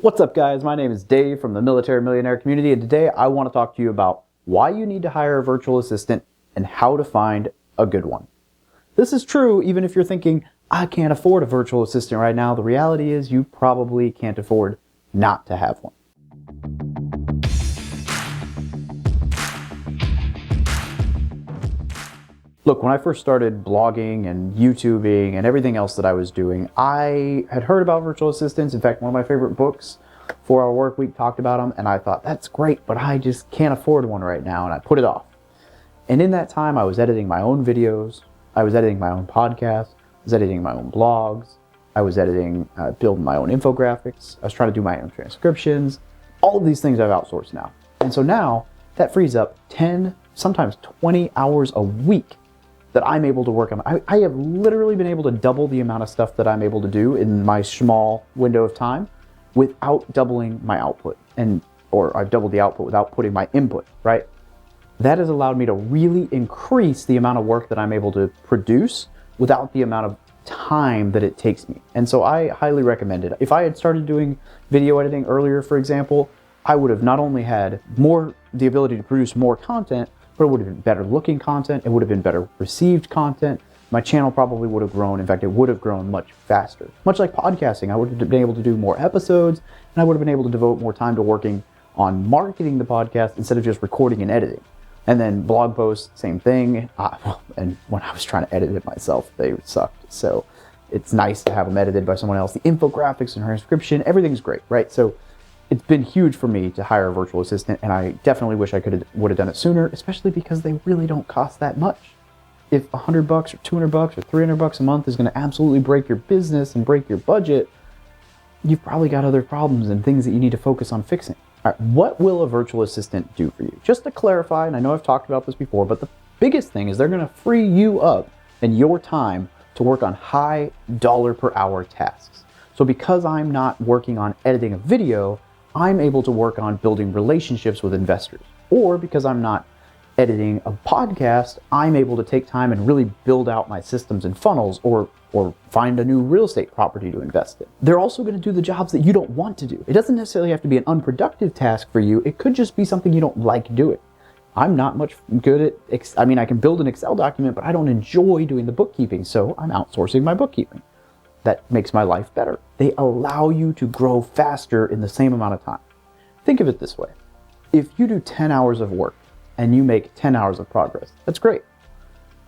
What's up, guys? My name is Dave from the Military Millionaire Community, and today I want to talk to you about why you need to hire a virtual assistant and how to find a good one. This is true even if you're thinking, I can't afford a virtual assistant right now. The reality is you probably can't afford not to have one. Look, when I first started blogging and YouTubing and everything else that I was doing, I had heard about virtual assistants. In fact, one of my favorite books, 4 Hour Work Week, talked about them, and I thought, that's great, but I just can't afford one right now, and I put it off. And in that time, I was editing my own videos, I was editing my own podcasts, I was editing my own blogs, I was editing, building my own infographics, I was trying to do my own transcriptions. All of these things I've outsourced now. And so now, that frees up 10, sometimes 20 hours a week that I'm able to work on. I have literally been able to double the amount of stuff that I'm able to do in my small window of time without doubling my output, or I've doubled the output without putting my input, right? That has allowed me to really increase the amount of work that I'm able to produce without the amount of time that it takes me. And so I highly recommend it. If I had started doing video editing earlier, for example, I would have not only had the ability to produce more content, but it would have been better looking content, it would have been better received content. My channel probably would have grown. In fact, it would have grown much faster. Much like podcasting, I would have been able to do more episodes, and I would have been able to devote more time to working on marketing the podcast instead of just recording and editing. And then blog posts, same thing. And when I was trying to edit it myself, they sucked. So it's nice to have them edited by someone else. The infographics and transcription, everything's great, right? So it's been huge for me to hire a virtual assistant, and I definitely wish I would have done it sooner, especially because they really don't cost that much. If $100 or $200 or $300 a month is going to absolutely break your business and break your budget, you've probably got other problems and things that you need to focus on fixing. All right, what will a virtual assistant do for you? Just to clarify, and I know I've talked about this before, but the biggest thing is they're going to free you up and your time to work on high dollar per hour tasks. So because I'm not working on editing a video, I'm able to work on building relationships with investors. Or because I'm not editing a podcast, I'm able to take time and really build out my systems and funnels, or find a new real estate property to invest in. They're also going to do the jobs that you don't want to do. It doesn't necessarily have to be an unproductive task for you. It could just be something you don't like doing. I'm not much good at, I can build an Excel document, but I don't enjoy doing the bookkeeping, so I'm outsourcing my bookkeeping. That makes my life better. They allow you to grow faster in the same amount of time. Think of it this way. If you do 10 hours of work and you make 10 hours of progress, that's great.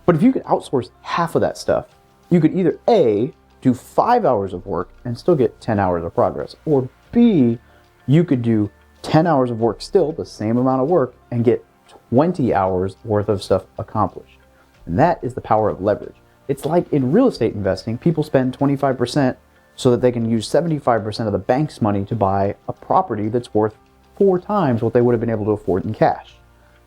But if you could outsource half of that stuff, you could either A, do 5 hours of work and still get 10 hours of progress, or B, you could do 10 hours of work still, the same amount of work, and get 20 hours worth of stuff accomplished. And that is the power of leverage. It's like in real estate investing, people spend 25% so that they can use 75% of the bank's money to buy a property that's worth 4 times what they would have been able to afford in cash.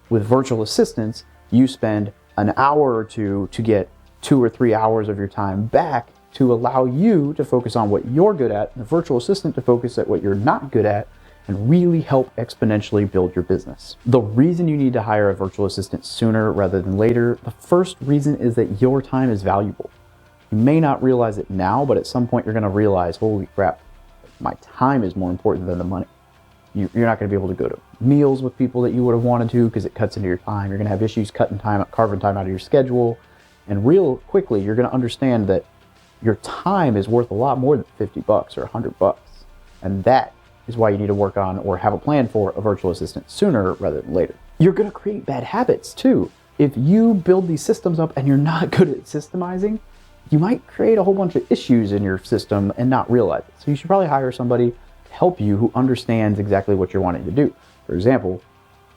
With virtual assistants, you spend an hour or two to get 2 or 3 hours of your time back to allow you to focus on what you're good at, and the virtual assistant to focus at what you're not good at, and really help exponentially build your business. The reason you need to hire a virtual assistant sooner rather than later, the first reason is that your time is valuable. You may not realize it now, but at some point you're going to realize, holy crap, my time is more important than the money. You're not going to be able to go to meals with people that you would have wanted to because it cuts into your time. You're going to have issues carving time out of your schedule. And real quickly, you're going to understand that your time is worth a lot more than $50 or $100. And that is why you need to work on or have a plan for a virtual assistant sooner rather than later. You're going to create bad habits too. If you build these systems up and you're not good at systemizing, you might create a whole bunch of issues in your system and not realize it. So you should probably hire somebody to help you who understands exactly what you're wanting to do. For example,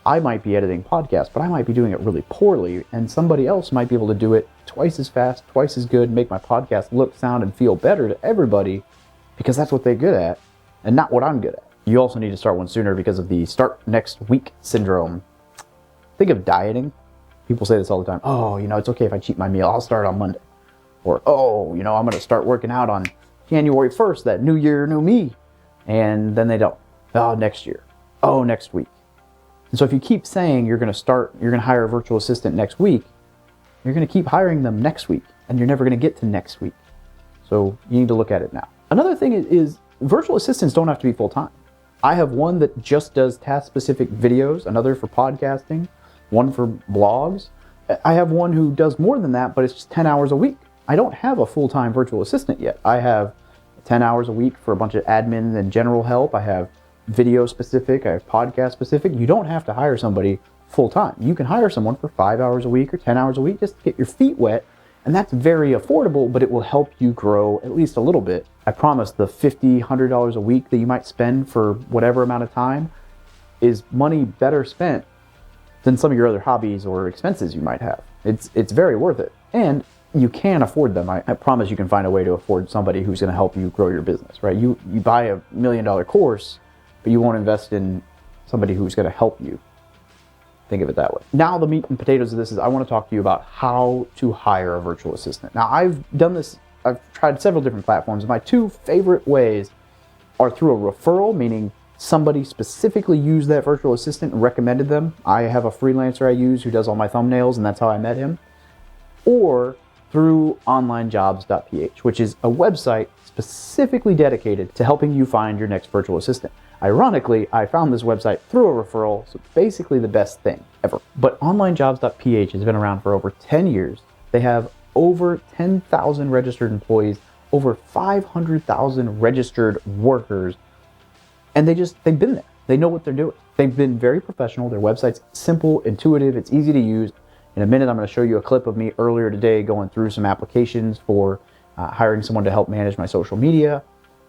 I might be editing podcasts, but I might be doing it really poorly, and somebody else might be able to do it twice as fast, twice as good, make my podcast look, sound, and feel better to everybody because that's what they're good at and not what I'm good at. You also need to start one sooner because of the start next week syndrome. Think of dieting. People say this all the time. Oh, it's okay if I cheat my meal. I'll start on Monday. Or, I'm going to start working out on January 1st, that new year, new me. And then they don't. Oh, next year. Oh, next week. And so if you keep saying you're going to hire a virtual assistant next week, you're going to keep hiring them next week, and you're never going to get to next week. So you need to look at it now. Another thing is virtual assistants don't have to be full-time. I have one that just does task-specific videos, another for podcasting, one for blogs. I have one who does more than that, but it's just 10 hours a week. I don't have a full-time virtual assistant yet. I have 10 hours a week for a bunch of admin and general help. I have video specific, I have podcast specific. You don't have to hire somebody full-time. You can hire someone for 5 hours a week or 10 hours a week just to get your feet wet. And that's very affordable, but it will help you grow at least a little bit. I promise the $50, $100 a week that you might spend for whatever amount of time is money better spent than some of your other hobbies or expenses you might have. It's very worth it. And you can afford them. I promise you can find a way to afford somebody who's going to help you grow your business, right? You buy a $1 million course, but you won't invest in somebody who's going to help you. Think of it that way. Now the meat and potatoes of this is I want to talk to you about how to hire a virtual assistant. Now I've done this, I've tried several different platforms. My two favorite ways are through a referral, meaning somebody specifically used that virtual assistant and recommended them. I have a freelancer I use who does all my thumbnails, and that's how I met him. Or through onlinejobs.ph, which is a website specifically dedicated to helping you find your next virtual assistant. Ironically, I found this website through a referral, so it's basically the best thing ever. But onlinejobs.ph has been around for over 10 years. They have over 10,000 registered employees, over 500,000 registered workers, and they've been there. They know what they're doing. They've been very professional. Their website's simple, intuitive, it's easy to use. In a minute, I'm going to show you a clip of me earlier today going through some applications for hiring someone to help manage my social media.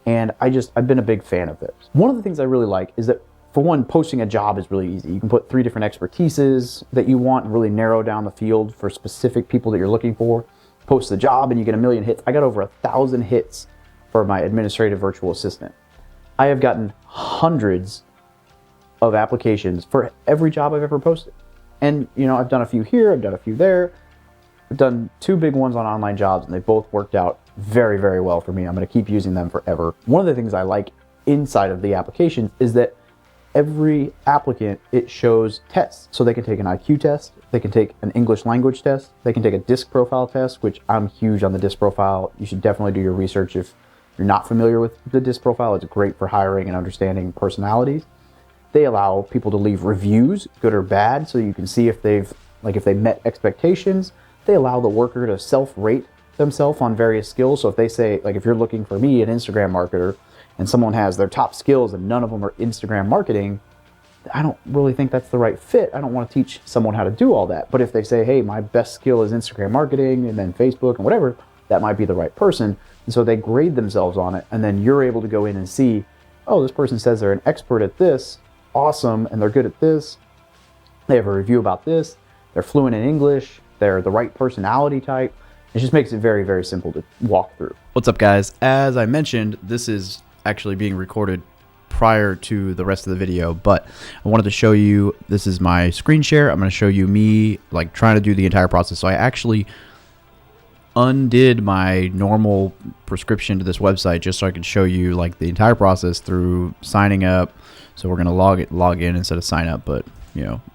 And I've been a big fan of this. One of the things I really like is that, for one, posting a job is really easy. You can put 3 different expertises that you want and really narrow down the field for specific people that you're looking for. Post the job and you get 1 million hits. I got over 1,000 hits for my administrative virtual assistant. I have gotten hundreds of applications for every job I've ever posted. And, I've done a few here, I've done a few there. I've done 2 big ones on online jobs, and they both worked out very, very well for me. I'm going to keep using them forever. One of the things I like inside of the applications is that every applicant, it shows tests. So they can take an IQ test, they can take an English language test, they can take a DISC profile test, which I'm huge on the DISC profile. You should definitely do your research if you're not familiar with the DISC profile. It's great for hiring and understanding personalities. They allow people to leave reviews, good or bad, so you can see if they met expectations. They allow the worker to self-rate themselves on various skills. So if they say, if you're looking for me, an Instagram marketer, and someone has their top skills and none of them are Instagram marketing, I don't really think that's the right fit. I don't want to teach someone how to do all that. But if they say, hey, my best skill is Instagram marketing and then Facebook and whatever, that might be the right person. And so they grade themselves on it, and then you're able to go in and see, oh, this person says they're an expert at this, awesome, and they're good at this. They have a review about this. They're fluent in English. They're the right personality type. It just makes it very, very simple to walk through. What's up, guys? As I mentioned, this is actually being recorded prior to the rest of the video, but I wanted to show you, this is my screen share. I'm going to show you me trying to do the entire process. So I actually undid my normal prescription to this website just so I could show you the entire process through signing up. So we're going to log in instead of sign up, but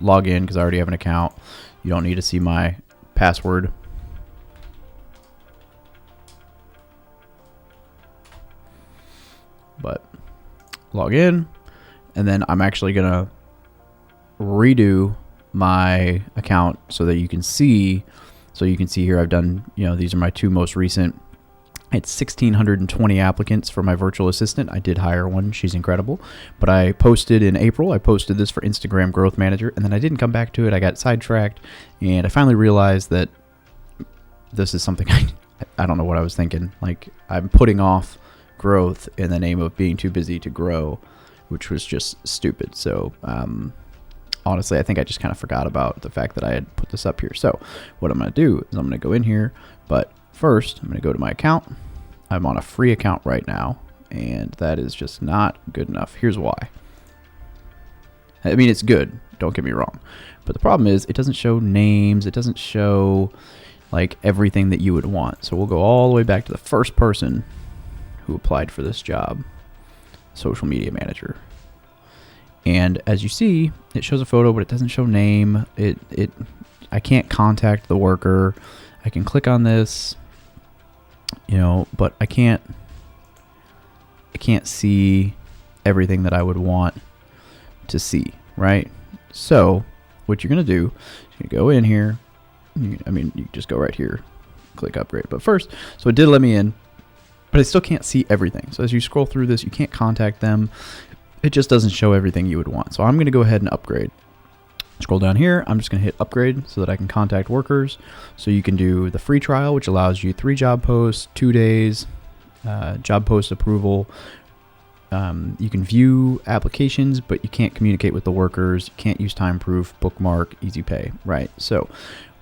log in because I already have an account. You don't need to see my password. But log in, and then I'm actually gonna redo my account so that you can see. So you can see here I've done, these are my 2 most recent. It's 1,620 applicants for my virtual assistant. I did hire one. She's incredible. But I posted in April. I posted this for Instagram Growth Manager, and then I didn't come back to it. I got sidetracked, and I finally realized that this is something I don't know what I was thinking. I'm putting off growth in the name of being too busy to grow, which was just stupid. So honestly, I think I just kind of forgot about the fact that I had put this up here. So what I'm going to do is I'm going to go in here, but first I'm going to go to my account. I'm on a free account right now, and that is just not good enough. Here's why. I mean, it's good, don't get me wrong, but the problem is it doesn't show names. It doesn't show everything that you would want. So we'll go all the way back to the first person who applied for this job, social media manager. And as you see, it shows a photo, but it doesn't show name. I can't contact the worker. I can click on this, but I can't see everything that I would want to see, right? So what you're going to do is you go in here. You just go right here, click upgrade. But first, so it did let me in, but I still can't see everything. So as you scroll through this, you can't contact them. It just doesn't show everything you would want. So I'm going to go ahead and upgrade. Scroll down here. I'm just going to hit upgrade so that I can contact workers. So you can do the free trial, which allows you 3 job posts, 2 days, job post approval. You can view applications, but you can't communicate with the workers. You can't use time proof, bookmark, easy pay, right? So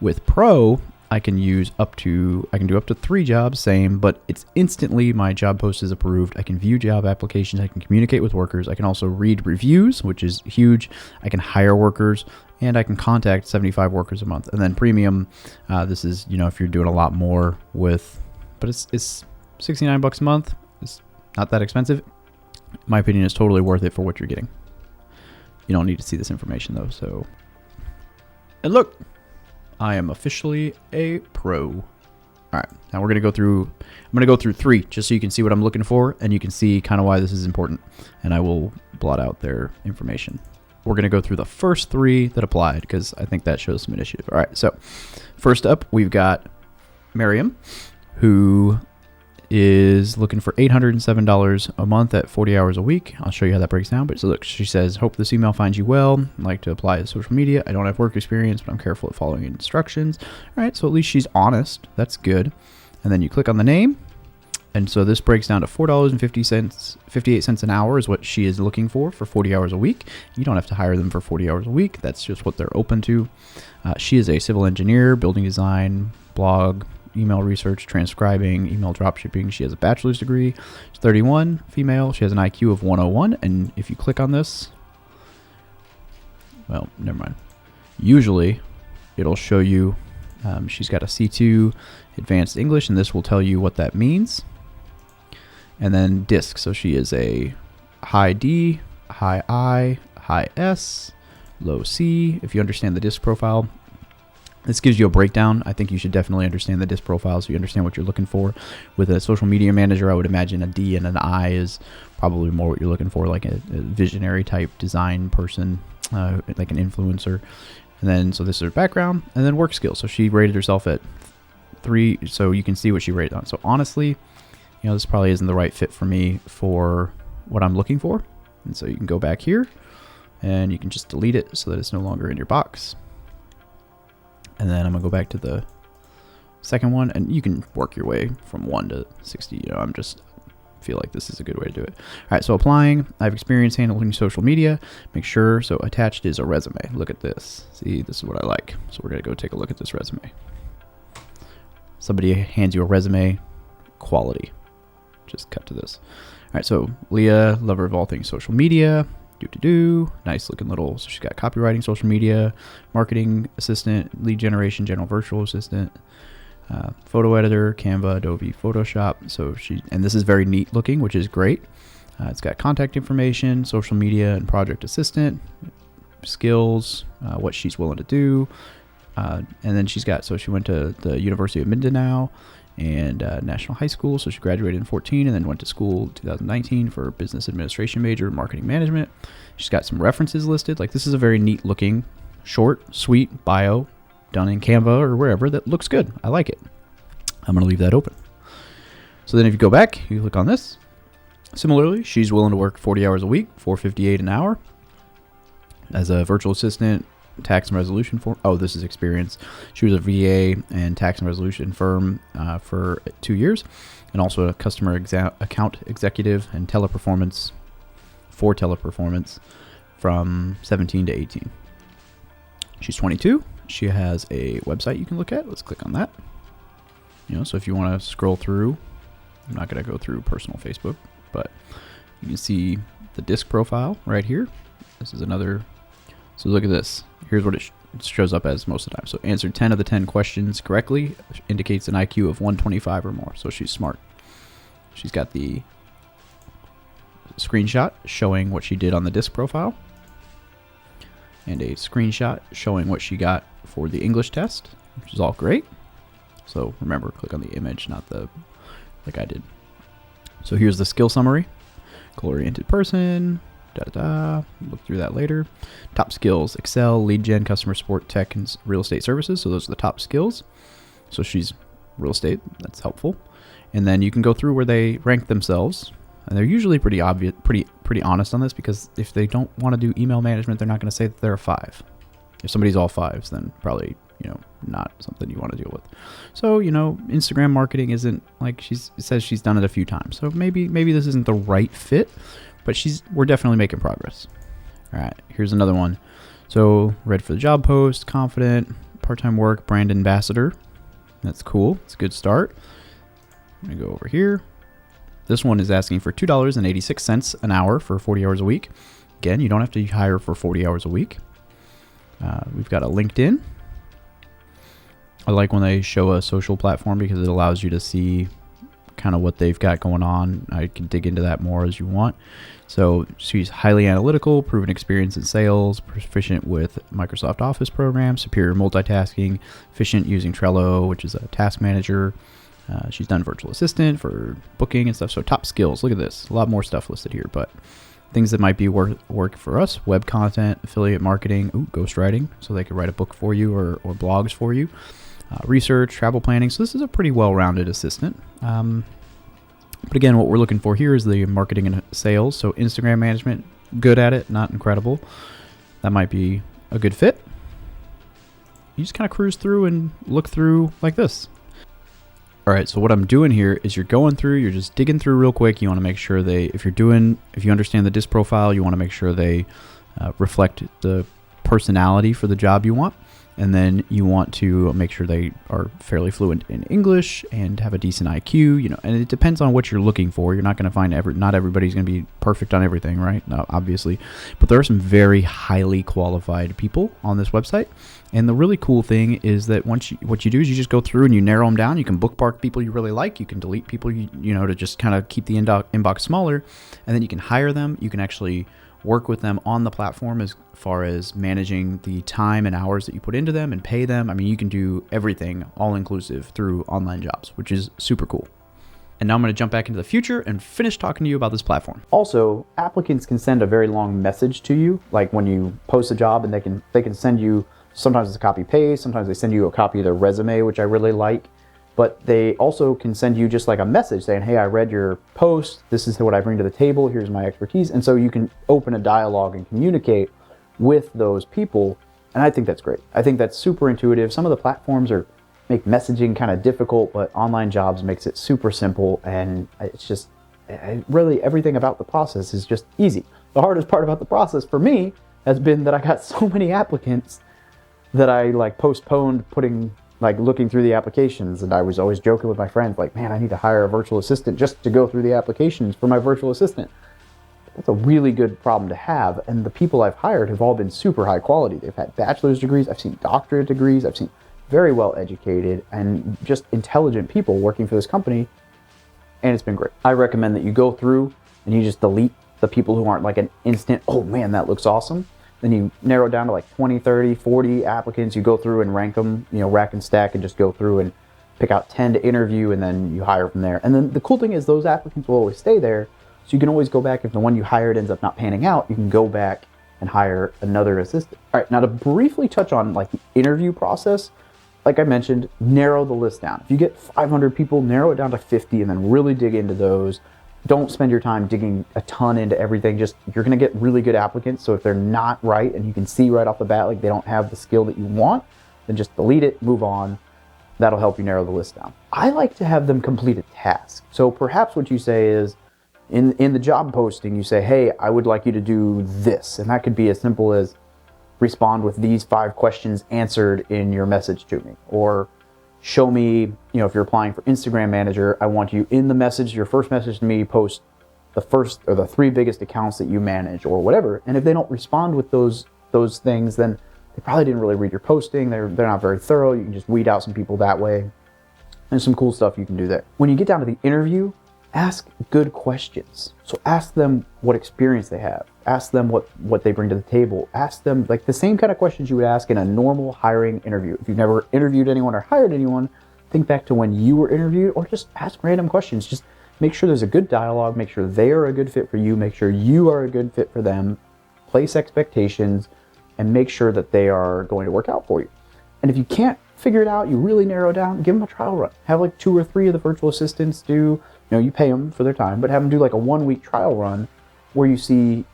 with Pro, I can do up to 3 jobs, same, but it's instantly my job post is approved. I can view job applications. I can communicate with workers. I can also read reviews, which is huge. I can hire workers, and I can contact 75 workers a month. And then premium, this is, if you're doing a lot more with, but it's $69 a month. It's not that expensive. In my opinion, it's totally worth it for what you're getting. You don't need to see this information though. So, and look, I am officially a pro. All right, now I'm going to go through 3 just so you can see what I'm looking for, and you can see kind of why this is important. And I will blot out their information. We're going to go through the first 3 that applied because I think that shows some initiative. All right, so first up, we've got Miriam, who is looking for $807 a month at 40 hours a week. I'll show you how that breaks down. But so look, she says, hope this email finds you well. I'd like to apply to social media. I don't have work experience, but I'm careful at following instructions. All right, so at least she's honest. That's good. And then you click on the name. And so this breaks down to $4.58 an hour is what she is looking for 40 hours a week. You don't have to hire them for 40 hours a week. That's just what they're open to. She is a civil engineer, building design, blog, email research, transcribing, email dropshipping. She has a bachelor's degree. She's 31, female. She has an IQ of 101. And if you click on this, well, never mind. Usually it'll show you she's got a C2 advanced English, and this will tell you what that means. And then DISC. So she is a high D, high I, high S, low C. If you understand the DISC profile, this gives you a breakdown. I think you should definitely understand the DISC profile so you understand what you're looking for. With a social media manager, I would imagine a D and an I is probably more what you're looking for, like a visionary type design person, like an influencer. And then, so this is her background, and then work skills. So she rated herself at 3, so you can see what she rated on. So honestly, this probably isn't the right fit for me for what I'm looking for. And so you can go back here, and you can just delete it so that it's no longer in your box. And then I'm gonna go back to the second one, and you can work your way from 1 to 60. I'm just feel like this is a good way to do it. All right, so applying. I have experience handling social media. Make sure, so attached is a resume. Look at this. See, this is what I like. So we're gonna go take a look at this resume. Somebody hands you a resume, quality. Just cut to this. All right, so Leah, lover of all things social media. Nice looking little, so she's got copywriting, social media, marketing assistant, lead generation, general virtual assistant, photo editor, Canva, Adobe, Photoshop. So and this is very neat looking, which is great. It's got contact information, social media, and project assistant, skills, what she's willing to do. And then she went to the University of Mindanao and National High School. So she graduated in 2014 and then went to school 2019 for business administration major, marketing management. She's got some references listed. Like, this is a very neat looking, short, sweet bio done in Canva or wherever that looks good. I like it. I'm going to leave that open. So then if you go back, you click on this. Similarly, she's willing to work 40 hours a week, $4.58 an hour as a virtual assistant, tax and resolution firm. Oh, this is experience. She was a VA and tax and resolution firm for 2 years, and also a customer account executive and teleperformance from 17 to 18. She's 22. She has a website you can look at. Let's click on that. So if you want to scroll through, I'm not going to go through personal Facebook, but you can see the DISC profile right here. This is another. So look at this. Here's what it shows up as most of the time. So answered 10 of the 10 questions correctly, indicates an IQ of 125 or more. So she's smart. She's got the screenshot showing what she did on the DISC profile, and a screenshot showing what she got for the English test, which is all great. So remember, click on the image, not the like I did. So here's the skill summary. Goal-oriented person. Look through that later. Top skills: Excel, lead gen, customer support, tech, and real estate services. So those are the top skills. So she's real estate. That's helpful. And then you can go through where they rank themselves. And they're usually pretty obvious, pretty honest on this, because if they don't want to do email management, they're not going to say that they're a 5. If somebody's all 5s, then probably, not something you want to deal with. So, Instagram marketing isn't like it says she's done it a few times. So maybe this isn't the right fit, but we're definitely making progress. All right, here's another one. So read for the job post, confident, part-time work, brand ambassador. That's cool. It's a good start. I'm going to go over here. This one is asking for $2.86 an hour for 40 hours a week. Again, you don't have to hire for 40 hours a week. We've got a LinkedIn. I like when they show a social platform because it allows you to see kind of what they've got going on. I can dig into that more as you want. So she's highly analytical, proven experience in sales, proficient with Microsoft Office programs, superior multitasking, efficient using Trello, which is a task manager. She's done virtual assistant for booking and stuff. So top skills, look at this. A lot more stuff listed here, but things that might be work for us: web content, affiliate marketing, ghostwriting, so they could write a book for you or blogs for you. Research, travel planning. So this is a pretty well-rounded assistant. But again, what we're looking for here is the marketing and sales. So Instagram management, good at it, not incredible. That might be a good fit. You just kind of cruise through and look through like this. All right, so what I'm doing here is you're going through, you're just digging through real quick. You want to make sure if you understand the DISC profile, you want to make sure they reflect the personality for the job you want. And then you want to make sure they are fairly fluent in English and have a decent IQ, and it depends on what you're looking for. You're not going to find not everybody's going to be perfect on everything, right? No, obviously. But there are some very highly qualified people on this website. And the really cool thing is that what you do is you just go through and you narrow them down. You can bookmark people you really like. You can delete people, to just kind of keep the inbox smaller. And then you can hire them. You can actually work with them on the platform as far as managing the time and hours that you put into them and pay them. I mean, you can do everything all inclusive through Online Jobs, which is super cool. And now I'm going to jump back into the future and finish talking to you about this platform. Also, applicants can send a very long message to you, like when you post a job, and they can send you, sometimes it's a copy paste, sometimes they send you a copy of their resume, which I really like. But they also can send you just like a message saying, hey, I read your post. This is what I bring to the table. Here's my expertise. And so you can open a dialogue and communicate with those people. And I think that's great. I think that's super intuitive. Some of the platforms make messaging kind of difficult, but Online Jobs makes it super simple. And it's just really everything about the process is just easy. The hardest part about the process for me has been that I got so many applicants that I postponed looking through the applications, and I was always joking with my friends, man, I need to hire a virtual assistant just to go through the applications for my virtual assistant. That's a really good problem to have, and the people I've hired have all been super high quality. They've had bachelor's degrees, I've seen doctorate degrees, I've seen very well educated and just intelligent people working for this company, and it's been great. I recommend that you go through and you just delete the people who aren't an instant, oh man, that looks awesome. Then you narrow it down to 20, 30, 40 applicants. You go through and rank them, rack and stack, and just go through and pick out 10 to interview, and then you hire from there. And then the cool thing is those applicants will always stay there, so you can always go back. If the one you hired ends up not panning out, you can go back and hire another assistant. All right, now to briefly touch on the interview process, like I mentioned, narrow the list down. If you get 500 people, narrow it down to 50 and then really dig into those. Don't spend your time digging a ton into everything. You're going to get really good applicants. So if they're not right and you can see right off the bat they don't have the skill that you want, then just delete it, move on. That'll help you narrow the list down. I like to have them complete a task. So perhaps what you say is, in the job posting, you say, hey, I would like you to do this. And that could be as simple as respond with these 5 questions answered in your message to me. Or show me, if you're applying for Instagram manager, I want you in the message, your first message to me, post the first or the 3 biggest accounts that you manage or whatever. And if they don't respond with those things, then they probably didn't really read your posting. They're not very thorough. You can just weed out some people that way. There's some cool stuff you can do there. When you get down to the interview, ask good questions. So ask them what experience they have. Ask them what they bring to the table. Ask them the same kind of questions you would ask in a normal hiring interview. If you've never interviewed anyone or hired anyone, think back to when you were interviewed, or just ask random questions. Just make sure there's a good dialogue, make sure they are a good fit for you, make sure you are a good fit for them, place expectations, and make sure that they are going to work out for you. And if you can't figure it out, you really narrow down, give them a trial run. Have like 2 or 3 of the virtual assistants do, you pay them for their time, but have them do like a 1-week trial run where you see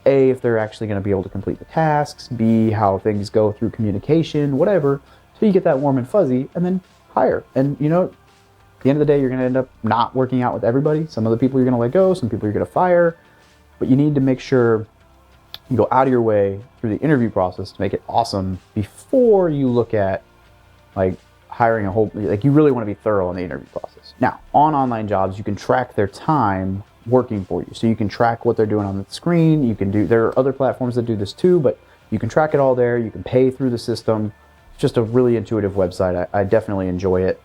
A, if they're actually going to be able to complete the tasks, B, how things go through communication, whatever, so you get that warm and fuzzy, and then hire. And at the end of the day, you're going to end up not working out with everybody. Some of the people you're going to let go, some people you're going to fire, but you need to make sure you go out of your way through the interview process to make it awesome before you look at like hiring you really want to be thorough in the interview process. Now, on online jobs, you can track their time working for you. So you can track what they're doing on the screen. There are other platforms that do this too, but you can track it all there. You can pay through the system. It's just a really intuitive website. I definitely enjoy it.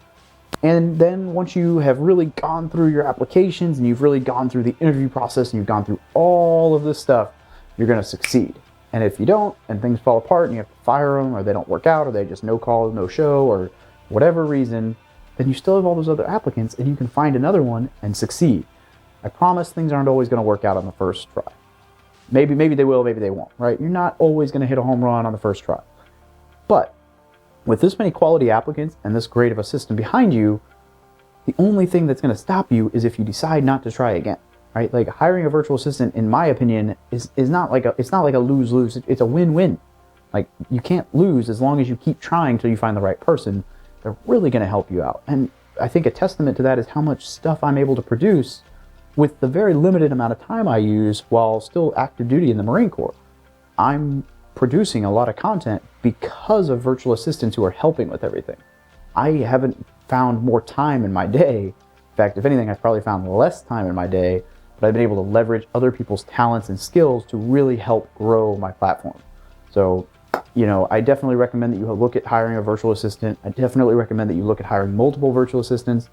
And then once you have really gone through your applications and you've really gone through the interview process and you've gone through all of this stuff, you're going to succeed. And if you don't, and things fall apart and you have to fire them, or they don't work out, or they just no call, no show, or whatever reason, then you still have all those other applicants and you can find another one and succeed. I promise things aren't always going to work out on the first try. Maybe they will, maybe they won't, right? You're not always going to hit a home run on the first try. But with this many quality applicants and this great of a system behind you, the only thing that's going to stop you is if you decide not to try again, right? Like hiring a virtual assistant, in my opinion, is not like a lose-lose. It's a win-win. Like you can't lose as long as you keep trying till you find the right person. They're really going to help you out. And I think a testament to that is how much stuff I'm able to produce with the very limited amount of time I use while still active duty in the Marine Corps. I'm producing a lot of content because of virtual assistants who are helping with everything. I haven't found more time in my day. In fact, if anything, I've probably found less time in my day, but I've been able to leverage other people's talents and skills to really help grow my platform. So, I definitely recommend that you look at hiring a virtual assistant. I definitely recommend that you look at hiring multiple virtual assistants.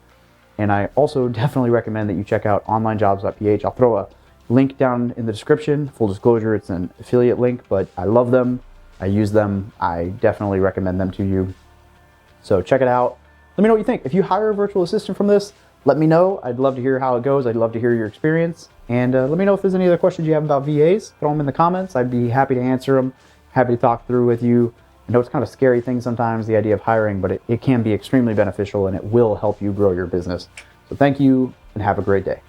And I also definitely recommend that you check out onlinejobs.ph. I'll throw a link down in the description. Full disclosure, it's an affiliate link, but I love them. I use them. I definitely recommend them to you. So check it out. Let me know what you think. If you hire a virtual assistant from this, let me know. I'd love to hear how it goes. I'd love to hear your experience. And let me know if there's any other questions you have about VAs. Throw them in the comments. I'd be happy to answer them. Happy to talk through with you. I know it's kind of a scary thing sometimes, the idea of hiring, but it can be extremely beneficial and it will help you grow your business. So thank you and have a great day.